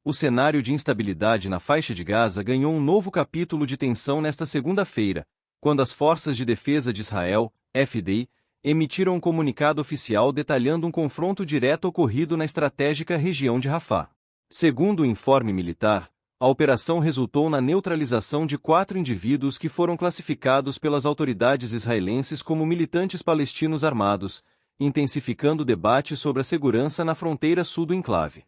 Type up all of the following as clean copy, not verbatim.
O cenário de instabilidade na faixa de Gaza ganhou um novo capítulo de tensão nesta segunda-feira, quando as Forças de Defesa de Israel, FDI, emitiram um comunicado oficial detalhando um confronto direto ocorrido na estratégica região de Rafah. Segundo o informe militar, a operação resultou na neutralização de 4 indivíduos que foram classificados pelas autoridades israelenses como militantes palestinos armados, intensificando o debate sobre a segurança na fronteira sul do enclave.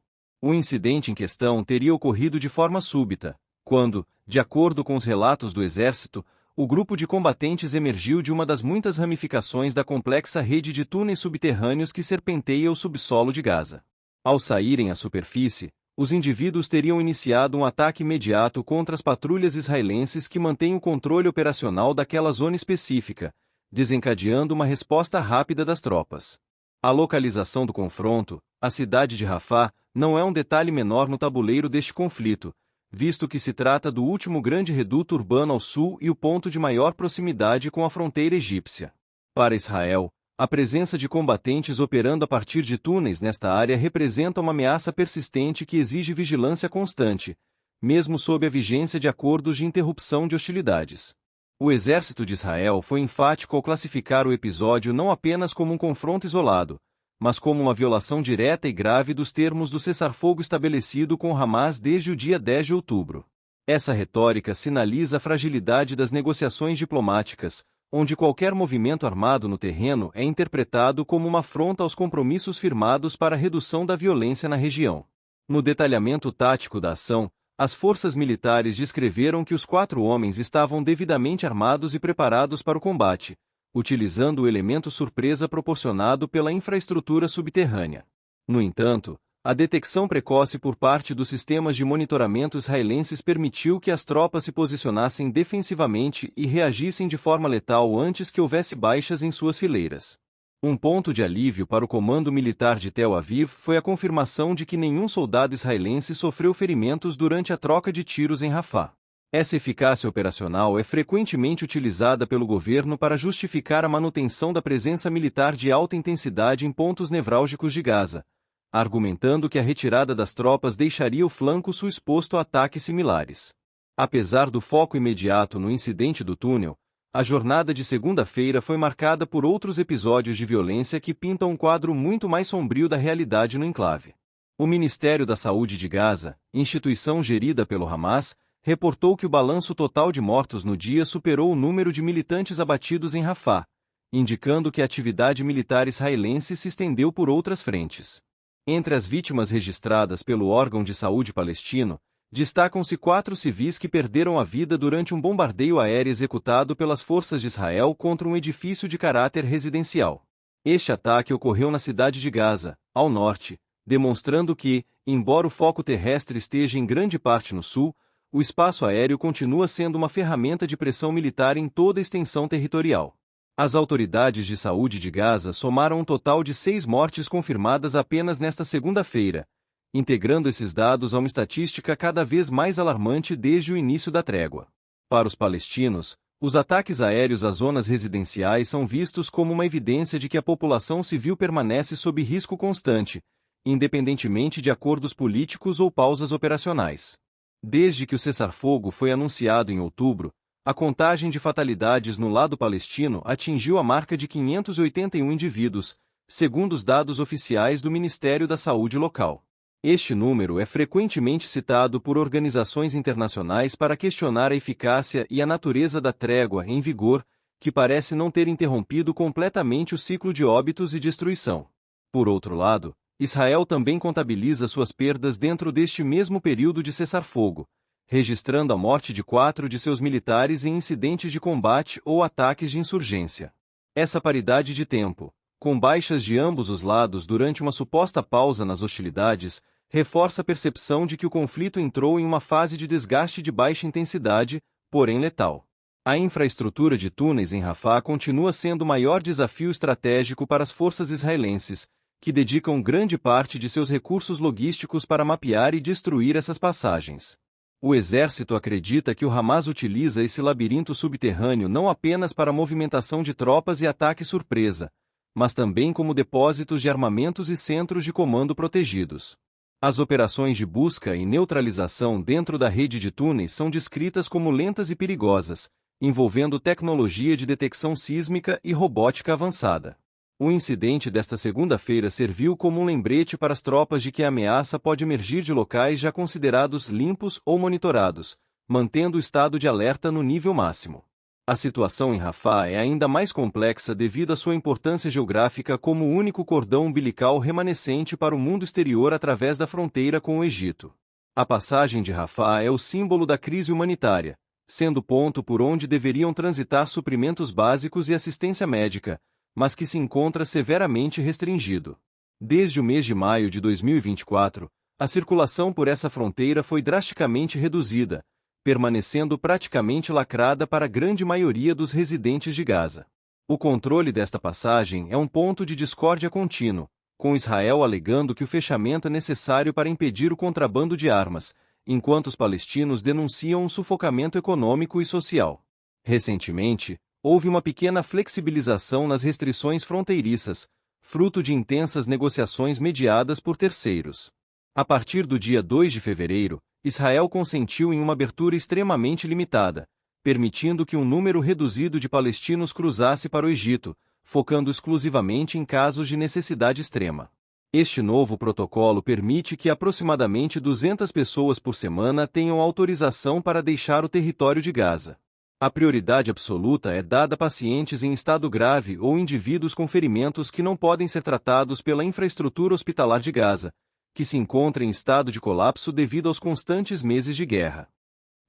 O incidente em questão teria ocorrido de forma súbita, quando, de acordo com os relatos do Exército, o grupo de combatentes emergiu de uma das muitas ramificações da complexa rede de túneis subterrâneos que serpenteia o subsolo de Gaza. Ao saírem à superfície, os indivíduos teriam iniciado um ataque imediato contra as patrulhas israelenses que mantêm o controle operacional daquela zona específica, desencadeando uma resposta rápida das tropas. A localização do confronto, a cidade de Rafah, não é um detalhe menor no tabuleiro deste conflito, visto que se trata do último grande reduto urbano ao sul e o ponto de maior proximidade com a fronteira egípcia. Para Israel, a presença de combatentes operando a partir de túneis nesta área representa uma ameaça persistente que exige vigilância constante, mesmo sob a vigência de acordos de interrupção de hostilidades. O exército de Israel foi enfático ao classificar o episódio não apenas como um confronto isolado, mas como uma violação direta e grave dos termos do cessar-fogo estabelecido com Hamas desde o dia 10 de outubro. Essa retórica sinaliza a fragilidade das negociações diplomáticas, onde qualquer movimento armado no terreno é interpretado como uma afronta aos compromissos firmados para a redução da violência na região. No detalhamento tático da ação, as forças militares descreveram que os 4 homens estavam devidamente armados e preparados para o combate, utilizando o elemento surpresa proporcionado pela infraestrutura subterrânea. No entanto, a detecção precoce por parte dos sistemas de monitoramento israelenses permitiu que as tropas se posicionassem defensivamente e reagissem de forma letal antes que houvesse baixas em suas fileiras. Um ponto de alívio para o comando militar de Tel Aviv foi a confirmação de que nenhum soldado israelense sofreu ferimentos durante a troca de tiros em Rafah. Essa eficácia operacional é frequentemente utilizada pelo governo para justificar a manutenção da presença militar de alta intensidade em pontos nevrálgicos de Gaza, argumentando que a retirada das tropas deixaria o flanco sul exposto a ataques similares. Apesar do foco imediato no incidente do túnel, a jornada de segunda-feira foi marcada por outros episódios de violência que pintam um quadro muito mais sombrio da realidade no enclave. O Ministério da Saúde de Gaza, instituição gerida pelo Hamas, reportou que o balanço total de mortos no dia superou o número de militantes abatidos em Rafah, indicando que a atividade militar israelense se estendeu por outras frentes. Entre as vítimas registradas pelo órgão de saúde palestino, destacam-se 4 civis que perderam a vida durante um bombardeio aéreo executado pelas forças de Israel contra um edifício de caráter residencial. Este ataque ocorreu na cidade de Gaza, ao norte, demonstrando que, embora o foco terrestre esteja em grande parte no sul, o espaço aéreo continua sendo uma ferramenta de pressão militar em toda a extensão territorial. As autoridades de saúde de Gaza somaram um total de 6 mortes confirmadas apenas nesta segunda-feira, integrando esses dados a uma estatística cada vez mais alarmante desde o início da trégua. Para os palestinos, os ataques aéreos às zonas residenciais são vistos como uma evidência de que a população civil permanece sob risco constante, independentemente de acordos políticos ou pausas operacionais. Desde que o cessar-fogo foi anunciado em outubro, a contagem de fatalidades no lado palestino atingiu a marca de 581 indivíduos, segundo os dados oficiais do Ministério da Saúde local. Este número é frequentemente citado por organizações internacionais para questionar a eficácia e a natureza da trégua em vigor, que parece não ter interrompido completamente o ciclo de óbitos e destruição. Por outro lado, Israel também contabiliza suas perdas dentro deste mesmo período de cessar-fogo, registrando a morte de 4 de seus militares em incidentes de combate ou ataques de insurgência. Essa paridade de tempo, com baixas de ambos os lados durante uma suposta pausa nas hostilidades, reforça a percepção de que o conflito entrou em uma fase de desgaste de baixa intensidade, porém letal. A infraestrutura de túneis em Rafah continua sendo o maior desafio estratégico para as forças israelenses, que dedicam grande parte de seus recursos logísticos para mapear e destruir essas passagens. O exército acredita que o Hamas utiliza esse labirinto subterrâneo não apenas para movimentação de tropas e ataque surpresa, mas também como depósitos de armamentos e centros de comando protegidos. As operações de busca e neutralização dentro da rede de túneis são descritas como lentas e perigosas, envolvendo tecnologia de detecção sísmica e robótica avançada. O incidente desta segunda-feira serviu como um lembrete para as tropas de que a ameaça pode emergir de locais já considerados limpos ou monitorados, mantendo o estado de alerta no nível máximo. A situação em Rafah é ainda mais complexa devido à sua importância geográfica como o único cordão umbilical remanescente para o mundo exterior através da fronteira com o Egito. A passagem de Rafah é o símbolo da crise humanitária, sendo o ponto por onde deveriam transitar suprimentos básicos e assistência médica, mas que se encontra severamente restringido. Desde o mês de maio de 2024, a circulação por essa fronteira foi drasticamente reduzida, permanecendo praticamente lacrada para a grande maioria dos residentes de Gaza. O controle desta passagem é um ponto de discórdia contínuo, com Israel alegando que o fechamento é necessário para impedir o contrabando de armas, enquanto os palestinos denunciam um sufocamento econômico e social. Recentemente, houve uma pequena flexibilização nas restrições fronteiriças, fruto de intensas negociações mediadas por terceiros. A partir do dia 2 de fevereiro, Israel consentiu em uma abertura extremamente limitada, permitindo que um número reduzido de palestinos cruzasse para o Egito, focando exclusivamente em casos de necessidade extrema. Este novo protocolo permite que aproximadamente 200 pessoas por semana tenham autorização para deixar o território de Gaza. A prioridade absoluta é dada a pacientes em estado grave ou indivíduos com ferimentos que não podem ser tratados pela infraestrutura hospitalar de Gaza, que se encontra em estado de colapso devido aos constantes meses de guerra.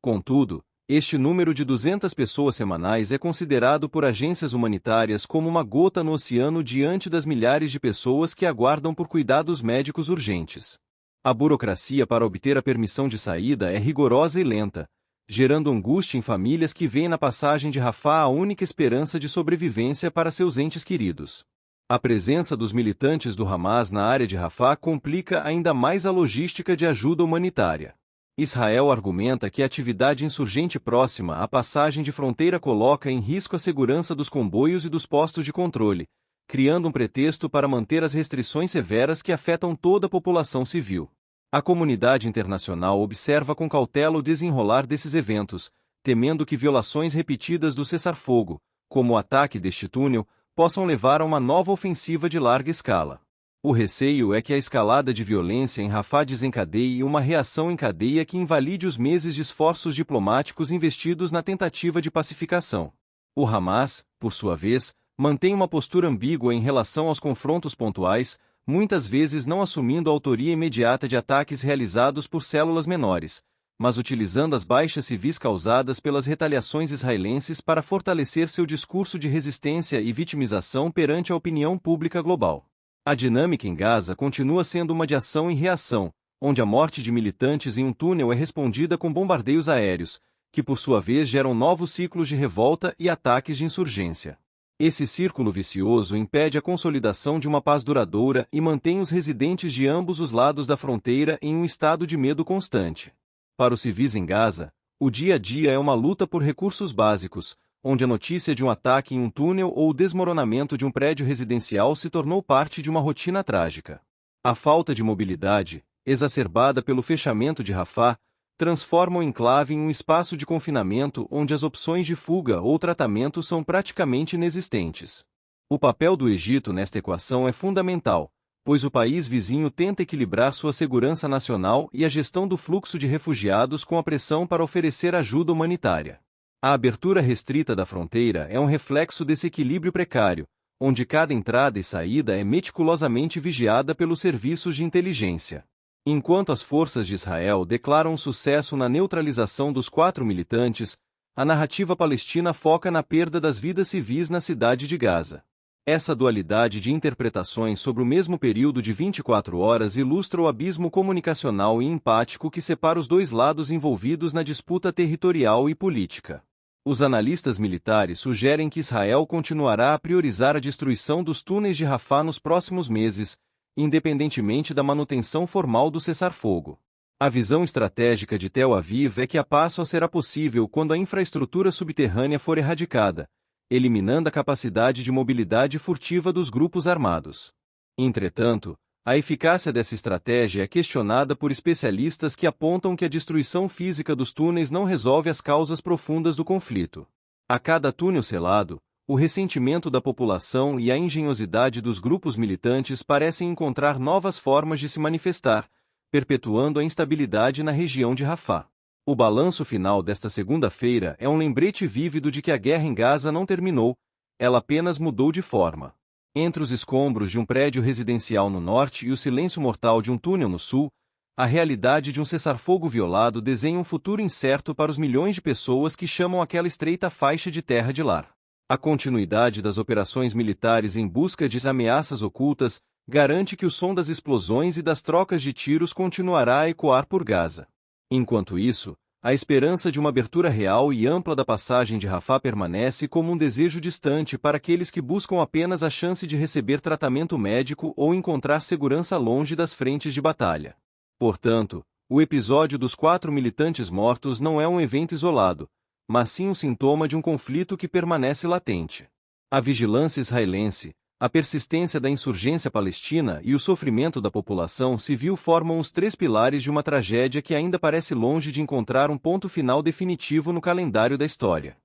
Contudo, este número de 200 pessoas semanais é considerado por agências humanitárias como uma gota no oceano diante das milhares de pessoas que aguardam por cuidados médicos urgentes. A burocracia para obter a permissão de saída é rigorosa e lenta, gerando angústia em famílias que veem na passagem de Rafah a única esperança de sobrevivência para seus entes queridos. A presença dos militantes do Hamas na área de Rafah complica ainda mais a logística de ajuda humanitária. Israel argumenta que a atividade insurgente próxima à passagem de fronteira coloca em risco a segurança dos comboios e dos postos de controle, criando um pretexto para manter as restrições severas que afetam toda a população civil. A comunidade internacional observa com cautela o desenrolar desses eventos, temendo que violações repetidas do cessar-fogo, como o ataque deste túnel, possam levar a uma nova ofensiva de larga escala. O receio é que a escalada de violência em Rafah desencadeie uma reação em cadeia que invalide os meses de esforços diplomáticos investidos na tentativa de pacificação. O Hamas, por sua vez, mantém uma postura ambígua em relação aos confrontos pontuais, muitas vezes não assumindo a autoria imediata de ataques realizados por células menores, mas utilizando as baixas civis causadas pelas retaliações israelenses para fortalecer seu discurso de resistência e vitimização perante a opinião pública global. A dinâmica em Gaza continua sendo uma de ação e reação, onde a morte de militantes em um túnel é respondida com bombardeios aéreos, que por sua vez geram novos ciclos de revolta e ataques de insurgência. Esse círculo vicioso impede a consolidação de uma paz duradoura e mantém os residentes de ambos os lados da fronteira em um estado de medo constante. Para os civis em Gaza, o dia a dia é uma luta por recursos básicos, onde a notícia de um ataque em um túnel ou o desmoronamento de um prédio residencial se tornou parte de uma rotina trágica. A falta de mobilidade, exacerbada pelo fechamento de Rafah, transforma o enclave em um espaço de confinamento onde as opções de fuga ou tratamento são praticamente inexistentes. O papel do Egito nesta equação é fundamental, pois o país vizinho tenta equilibrar sua segurança nacional e a gestão do fluxo de refugiados com a pressão para oferecer ajuda humanitária. A abertura restrita da fronteira é um reflexo desse equilíbrio precário, onde cada entrada e saída é meticulosamente vigiada pelos serviços de inteligência. Enquanto as forças de Israel declaram sucesso na neutralização dos 4 militantes, a narrativa palestina foca na perda das vidas civis na cidade de Gaza. Essa dualidade de interpretações sobre o mesmo período de 24 horas ilustra o abismo comunicacional e empático que separa os dois lados envolvidos na disputa territorial e política. Os analistas militares sugerem que Israel continuará a priorizar a destruição dos túneis de Rafah nos próximos meses, independentemente da manutenção formal do cessar-fogo. A visão estratégica de Tel Aviv é que a paz só será possível quando a infraestrutura subterrânea for erradicada, eliminando a capacidade de mobilidade furtiva dos grupos armados. Entretanto, A eficácia dessa estratégia é questionada por especialistas que apontam que a destruição física dos túneis não resolve as causas profundas do conflito. A cada túnel selado, o ressentimento da população e a engenhosidade dos grupos militantes parecem encontrar novas formas de se manifestar, perpetuando a instabilidade na região de Rafah. O balanço final desta segunda-feira é um lembrete vívido de que a guerra em Gaza não terminou, ela apenas mudou de forma. Entre os escombros de um prédio residencial no norte e o silêncio mortal de um túnel no sul, a realidade de um cessar-fogo violado desenha um futuro incerto para os milhões de pessoas que chamam aquela estreita faixa de terra de lar. A continuidade das operações militares em busca de ameaças ocultas garante que o som das explosões e das trocas de tiros continuará a ecoar por Gaza. Enquanto isso, a esperança de uma abertura real e ampla da passagem de Rafah permanece como um desejo distante para aqueles que buscam apenas a chance de receber tratamento médico ou encontrar segurança longe das frentes de batalha. Portanto, o episódio dos 4 militantes mortos não é um evento isolado, mas sim um sintoma de um conflito que permanece latente. A vigilância israelense, a persistência da insurgência palestina e o sofrimento da população civil formam os 3 pilares de uma tragédia que ainda parece longe de encontrar um ponto final definitivo no calendário da história.